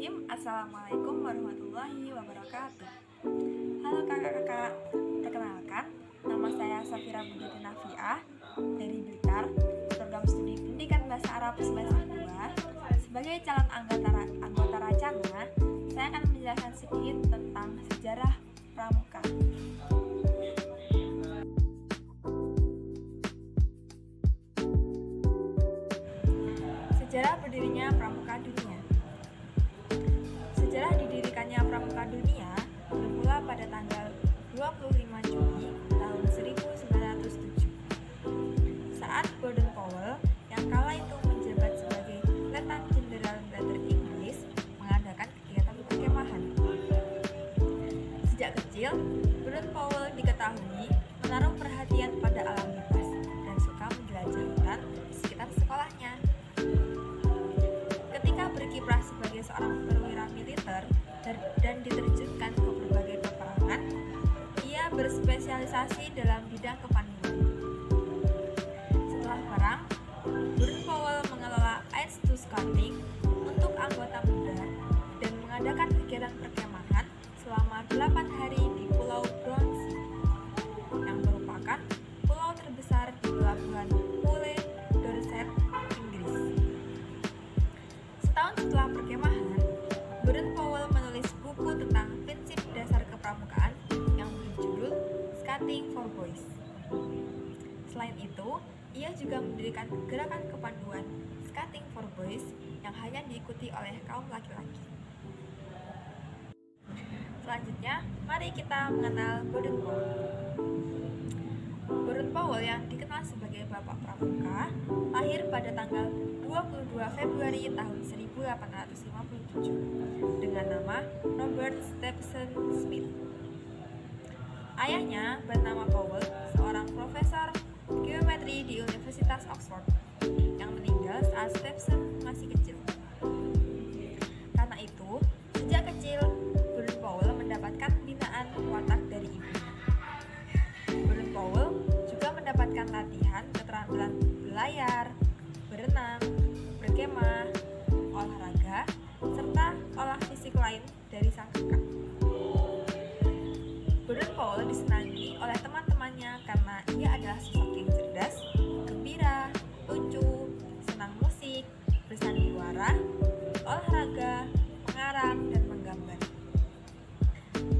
Bismillahirrahmanirrahim. Assalamualaikum warahmatullahi wabarakatuh. Halo kakak-kakak, perkenalkan, nama saya Safira Buditi Nafiah dari Blitar, program studi pendidikan bahasa Arab semester 2. Sebagai calon anggota Racana, saya akan menjelaskan sedikit tentang sejarah Pramuka. Sejarah berdirinya Pramuka Dunia. Sejarah didirikannya Pramuka Dunia bermula pada tanggal 25 Juli tahun 1907 saat Baden Powell yang kala itu menjabat sebagai Letnan Jenderal Militer Inggris mengadakan kegiatan perkemahan. Sejak kecil, Baden Powell diketahui menaruh perhatian pada alam bebas dan suka menjelajah hutan di sekitar sekolahnya. Ketika berkiprah sebagai seorang perwira militer dan diterjunkan ke berbagai peperangan, ia berspesialisasi dalam bidang kepanduan. Setelah perang, Baden Powell mengelola Aids to Scouting untuk anggota muda dan mengadakan kegiatan perkemahan selama 8 hari di Pulau Brownsea, yang merupakan pulau terbesar di pelabuhan Poole, Dorset, Inggris. Setahun setelah perkemahan, Baden Powell menulis buku tentang prinsip dasar kepramukaan yang berjudul Scouting for Boys. Selain itu, ia juga mendirikan gerakan kepanduan Scouting for Boys yang hanya diikuti oleh kaum laki-laki. Selanjutnya, mari kita mengenal Baden Powell. Baden Powell yang dikenal sebagai Bapak Pramuka lahir pada tanggal 22 Februari tahun 1857 dengan nama Robert Stephen Smith. Ayahnya bernama Powell, seorang profesor geometri di Universitas Oxford yang meninggal saat Stephen masih kecil. Karena itu, sejak kecil Baden Powell mendapatkan binaan watak dari ibunya. Baden Powell juga mendapatkan latihan keterampilan berlayar, berenang, berkemah, olahraga, serta olah fisik lain dari sang kakak. Baden Powell disenangi oleh teman-temannya karena ia adalah sosok yang cerdas, gembira, lucu, senang musik, bersandiwara, olahraga, mengarang, dan menggambar.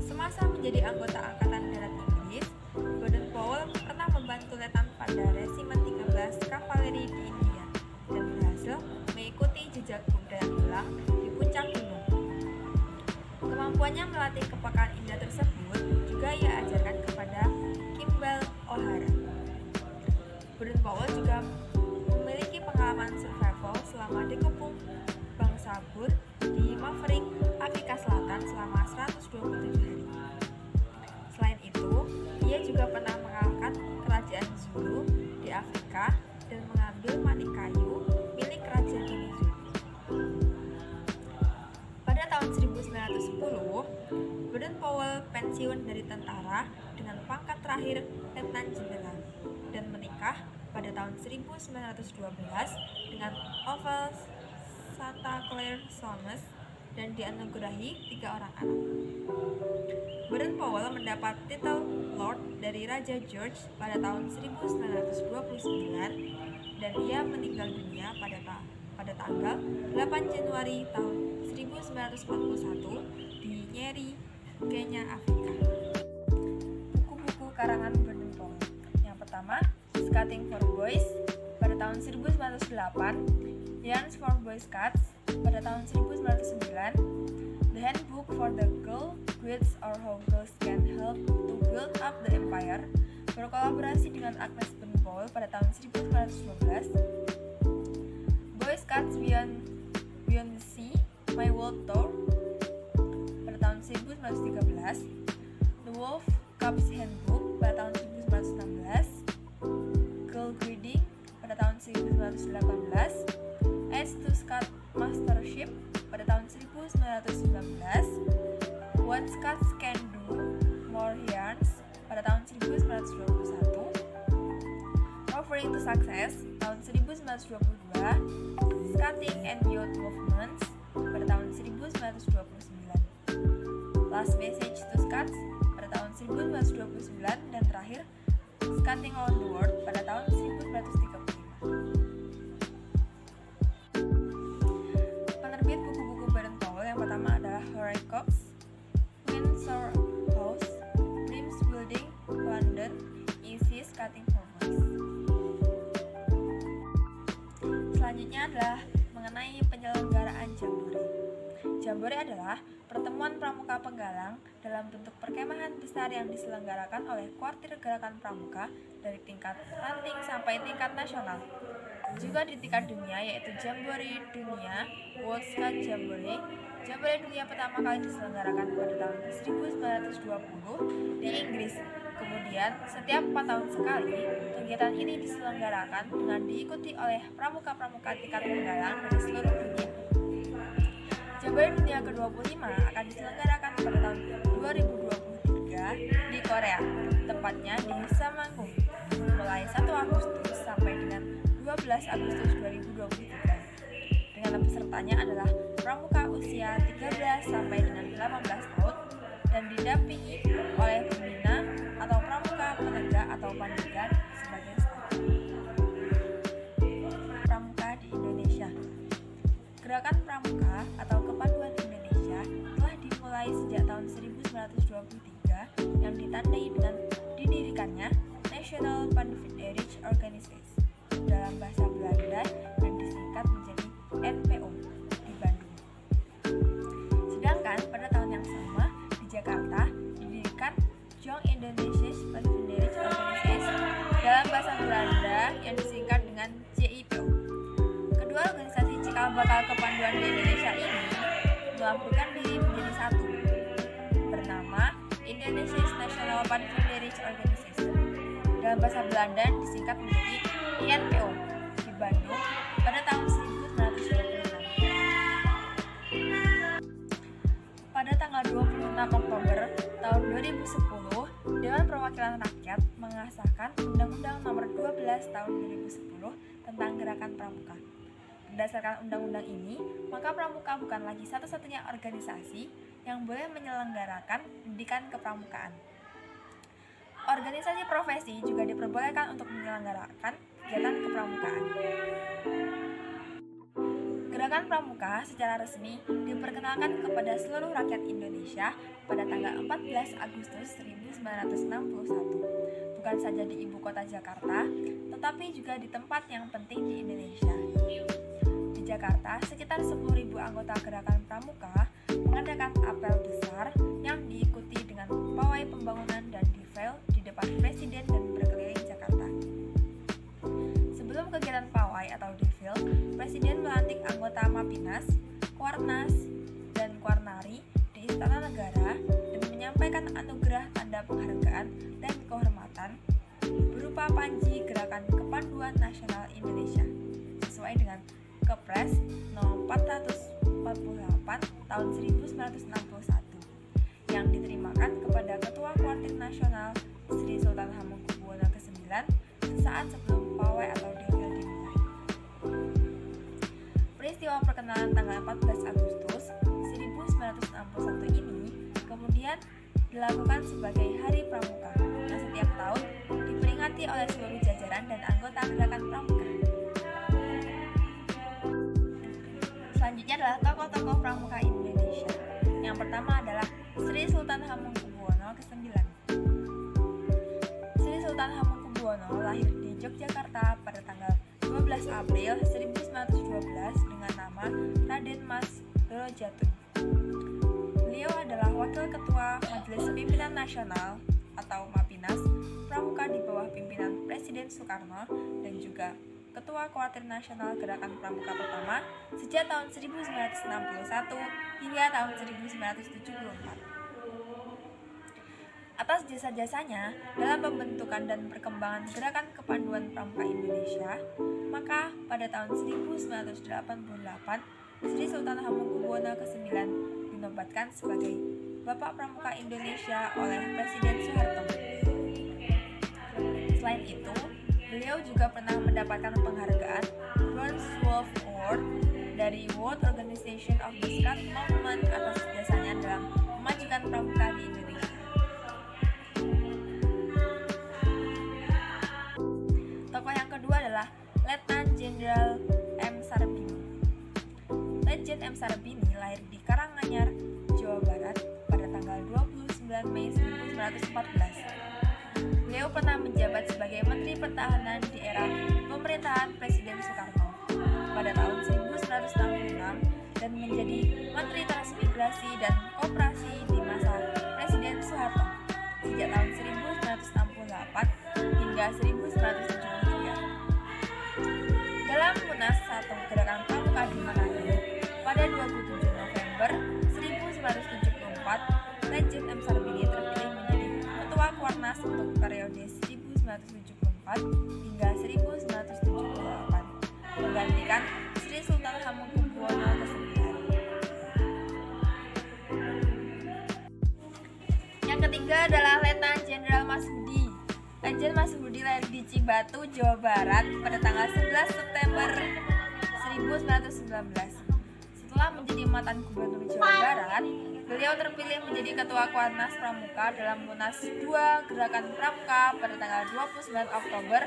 Semasa menjadi anggota Angkatan Darat Inggris, Baden Powell pernah membantu letnan pada Resimen 13 Kavaleri di India dan berhasil mengikuti jejak kuda yang hilang di puncak gunung. Kemampuannya melatih kepekaan indera tersebut juga ia ajarkan kepada Kimball O'Hara. Baden Powell juga memiliki pengalaman survival selama dikepung bangsa Boer di Maverick, Afrika Selatan selama 127 hari. Selain itu, ia juga pernah mengalahkan kerajaan Zulu di Afrika dan mengambil manik kayu milik kerajaan ini Zulu. Pada tahun 1910, Baden Powell pensiun dari tentara dengan pangkat terakhir Letnan Jenderal dan menikah pada tahun 1912 dengan Ovel Santa Claire Solmes dan dianugerahi 3 orang anak. Baden Powell mendapat titel Lord dari Raja George pada tahun 1929 dan ia meninggal dunia pada tanggal 8 Januari tahun 1941 di Nyeri, Kenya, Afrika. Buku-buku karangan Baden Powell. Yang pertama, Scouting for Boys pada tahun 1908, Yarns for Boy Scouts pada tahun 1909, The Handbook for the Girl Guides or How Girls Can Help to Build Up the Empire, berkolaborasi dengan Agnes Baden Powell pada tahun 1912, Boy Scouts Beyond the Sea, My World Tour pada tahun 1913, The Wolf Cubs Handbook pada tahun 1916, Girl Guiding pada tahun 1918, Aids to Scout Mastership pada tahun 1919, What Scouts Can Do, More Yarns pada tahun 1921, Offering to Success tahun 1922, Scouting and Youth Movements pada tahun 1923, 1929, Last Message to Scots pada tahun 1929, dan terakhir Scouting Around the World pada tahun 1935. Penerbit buku-buku Baden Powell yang pertama adalah Horace Cox, Windsor House, Brims Building, London, Easy Scouting for Boys. Selanjutnya adalah mengenai penyelenggaraan Jambore. Jambore adalah pertemuan pramuka penggalang dalam bentuk perkemahan besar yang diselenggarakan oleh kuartir gerakan pramuka dari tingkat ranting sampai tingkat nasional. Juga di tingkat dunia, yaitu Jambore Dunia, World Scout Jambore. Jambore Dunia pertama kali diselenggarakan pada tahun 1920 di Inggris. Kemudian, setiap 4 tahun sekali, kegiatan ini diselenggarakan dengan diikuti oleh pramuka-pramuka tingkat penggalang dari seluruh dunia. Jambore Dunia ke-25 akan diselenggarakan pada tahun 2023 di Korea, tepatnya di Samanggung, mulai 1 Agustus sampai dengan 12 Agustus 2023. Dengan pesertanya adalah pramuka usia 13 sampai dengan 18 tahun dan didampingi oleh pembina atau pramuka penegak atau pandikat sebagai staf. Pramuka di Indonesia. Gerakan pramuka atau kepaduan Indonesia telah dimulai sejak tahun 1923 yang ditandai dengan didirikannya National Pandiferij Organisatie dalam bahasa Belanda dan disingkat menjadi NPO di Bandung. Sedangkan pada tahun yang sama di Jakarta didirikan Jong Indonesisch Pandiferij Organisatie dalam bahasa Belanda yang disingkat dengan JIPO. Kedua organisasi cikal bakal kepanduan di Indonesia ini melampirkan diri menjadi satu, bernama Indonesisch National Pandiferij Organisatie dalam bahasa Belanda yang disingkat menjadi INPO di Bandung pada tahun 1926. Pada tanggal 26 Oktober tahun 2010, Dewan Perwakilan Rakyat mengesahkan Undang-Undang Nomor 12 Tahun 2010 tentang Gerakan Pramuka. Berdasarkan undang-undang ini, maka pramuka bukan lagi satu-satunya organisasi yang boleh menyelenggarakan pendidikan kepramukaan. Organisasi profesi juga diperbolehkan untuk menyelenggarakan kegiatan kepramukaan. Gerakan pramuka secara resmi diperkenalkan kepada seluruh rakyat Indonesia pada tanggal 14 Agustus 1961, bukan saja di ibu kota Jakarta, tetapi juga di tempat yang penting di Indonesia. Di Jakarta, sekitar 10.000 anggota gerakan pramuka mengadakan apel besar yang diikuti dengan pawai pembangunan dan difel di depan Presiden dan berkeliling Jakarta. Sebelum kegiatan pawai atau difil, Presiden melantik anggota Mapinas, Kuarnas, dan Kuarnari di Istana Negara dan menyampaikan anugerah tanda penghargaan dan kehormatan berupa panji Gerakan Kepanduan Nasional Indonesia sesuai dengan Kepres No. 448 tahun 1961 yang diterimakan kepada Ketua Kuartir Nasional Sri Sultan Hamengkubuwono ke-9 sesaat sebelum pawai atau difil dimulai. Peristiwa perkenalan tanggal 14 Agustus 1961 ini kemudian dilakukan sebagai Hari Pramuka yang setiap tahun diperingati oleh seluruh jajaran dan anggota gerakan pramuka. Selanjutnya adalah tokoh-tokoh pramuka Indonesia. Yang pertama adalah Sri Sultan Hamengkubuwono ke-9. Sri Sultan Hamengkubuwono lahir di Yogyakarta pada tanggal 12 April 1912 dengan nama Raden Mas Doro Jatun. Beliau adalah Wakil Ketua Majelis Pimpinan Nasional atau Mapinas Pramuka di bawah pimpinan Presiden Soekarno dan juga Ketua Kuartir Nasional Gerakan Pramuka pertama sejak tahun 1961 hingga tahun 1974. Atas jasa-jasanya dalam pembentukan dan perkembangan Gerakan Kepanduan Pramuka Indonesia, maka pada tahun 1988 Sri Sultan Hamengkubuwono ke-9 dinobatkan sebagai Bapak Pramuka Indonesia oleh Presiden Soeharto. Selain itu, beliau juga pernah mendapatkan penghargaan Bronze Wolf Award dari World Organization of the Scout Movement atas jasanya dalam memajukan pramuka di Indonesia. Tokoh yang kedua adalah Letnan Jenderal M. Sarbini. Letjen M. Sarbini lahir di Karanganyar, Jawa Barat pada tanggal 29 Mei 1914. Beliau pernah menjabat sebagai Menteri Pertahanan di era pemerintahan Presiden Soekarno pada tahun 1966 dan menjadi Menteri Transmigrasi dan Koperasi di masa Presiden Soeharto sejak tahun 1968 hingga 1973. Dalam Munas Satu Gerakan Pramuka di Manado pada 27 November 1974, Letjen M. Sarbini terpilih menjadi Ketua Kuarnas untuk periode 1974 hingga 1978, menggantikan Sri Sultan Hamengkubuwono ke-9. Yang ketiga adalah Letnan Jenderal Masudi. Letjen Masudi lahir di Cibatu, Jawa Barat pada tanggal 11 September 1919. Setelah menjadi mantan Gubernur Jawa Barat, beliau terpilih menjadi Ketua Kuarnas Pramuka dalam Munas 2 Gerakan Pramuka pada tanggal 29 Oktober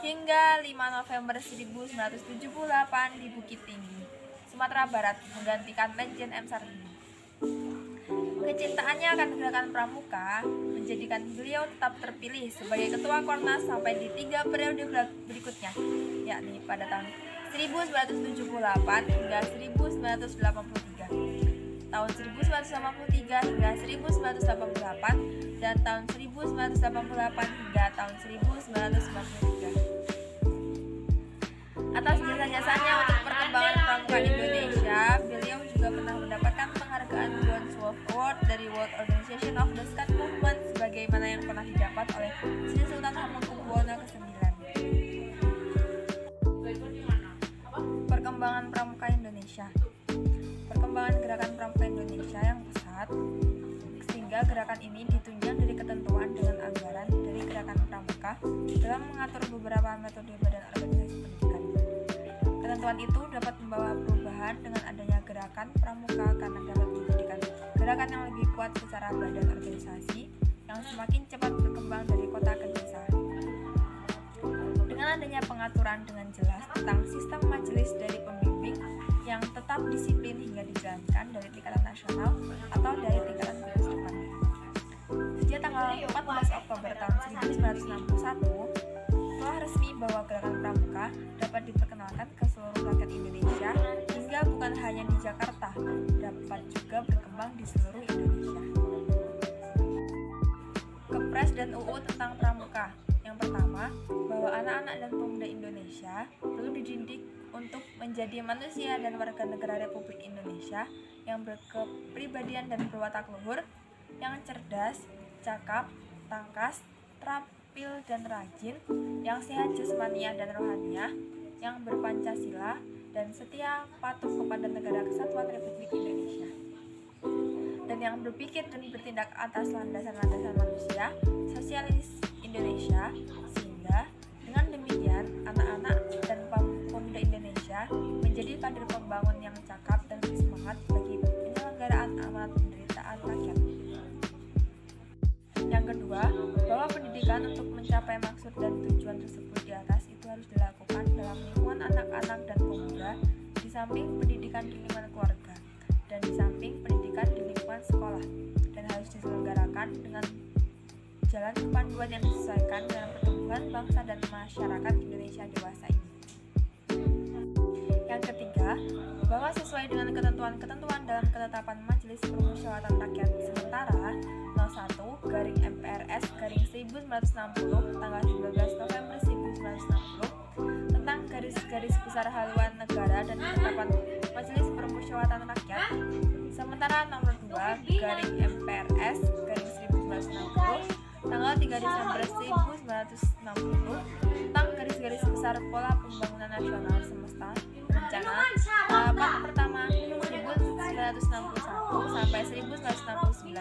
hingga 5 November 1978 di Bukit Tinggi, Sumatera Barat, menggantikan Letjen M. Sarbini. Kecintaannya akan gerakan pramuka menjadikan beliau tetap terpilih sebagai Ketua Kuarnas sampai di 3 periode berikutnya, yakni pada tahun 1978 hingga 1983, tahun 1983 hingga 1988, dan tahun 1988 hingga tahun 1993. Atas jasa-jasanya untuk perkembangan pramuka Indonesia, beliau juga pernah mendapatkan penghargaan Bronze Award dari World Organization of the Scout Movement sebagaimana yang pernah didapat oleh Sri Sultan Hamengkubuwono ke-9. Perkembangan pramuka Indonesia. Perkembangan gerakan pramuka Indonesia yang pesat sehingga gerakan ini ditunjang dari ketentuan dengan anggaran dari gerakan pramuka dalam mengatur beberapa metode badan organisasi pendidikan. Ketentuan itu dapat membawa perubahan dengan adanya gerakan pramuka karena dapat menjadikan gerakan yang lebih kuat secara badan organisasi yang semakin cepat berkembang dari kota ke desa. Dengan adanya pengaturan dengan jelas tentang sistem majelis dari pembimbing yang tetap disiplin hingga dijalankan dari tingkatan nasional atau dari tingkatan gugus depan. Sejak tanggal 14 Oktober tahun 1961, telah resmi bahwa gerakan pramuka dapat diperkenalkan ke seluruh rakyat Indonesia hingga bukan hanya di Jakarta, dapat juga berkembang di seluruh Indonesia. Kepres dan UU tentang pramuka. Yang pertama, bahwa anak-anak dan pemuda Indonesia perlu dididik untuk menjadi manusia dan warga negara Republik Indonesia yang berkepribadian dan berwatak luhur, yang cerdas, cakap, tangkas, terampil dan rajin, yang sehat jasmaniah dan rohaniah, yang berpancasila dan setia patuh kepada negara kesatuan Republik Indonesia, dan yang berpikir dan bertindak atas landasan-landasan manusia sosialis Indonesia, sehingga dengan demikian anak-anak dan pemuda Indonesia menjadi kader pembangun yang cakap dan bersemangat bagi penyelenggaraan amanat penderitaan rakyat. Yang kedua, bahwa pendidikan untuk mencapai maksud dan tujuan tersebut di atas itu harus dilakukan dalam lingkungan anak-anak dan pemuda, di samping pendidikan di lingkungan keluarga, dan di samping pendidikan di lingkungan sekolah, dan harus diselenggarakan dengan jalan panduan yang disesuaikan dengan pertumbuhan bangsa dan masyarakat Indonesia dewasa ini. Yang ketiga, bahwa sesuai dengan ketentuan-ketentuan dalam ketetapan Majelis Permusyawaratan Rakyat Sementara No. 1/MPRS/1960 tanggal 12 November 1960 tentang garis-garis besar haluan negara dan ketetapan Majelis Permusyawaratan Rakyat Sementara nomor 2/MPRS/1960 tanggal 3 Desember 1960 tentang garis-garis besar pola pembangunan nasional semesta rencana tahapan pertama 1961 sampai 1969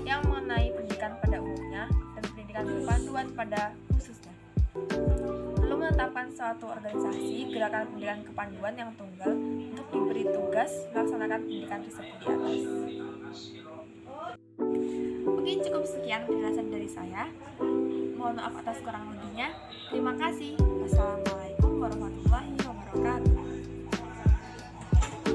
yang mengenai pendidikan pada umumnya dan pendidikan panduan pada khususnya. Belum menetapkan suatu organisasi gerakan pendidikan kepanduan yang tunggal untuk diberi tugas melaksanakan pendidikan tersebut di atas. Mungkin cukup sekian penjelasan dari saya. Mohon maaf atas kurang lebihnya. Terima kasih. Wassalamualaikum.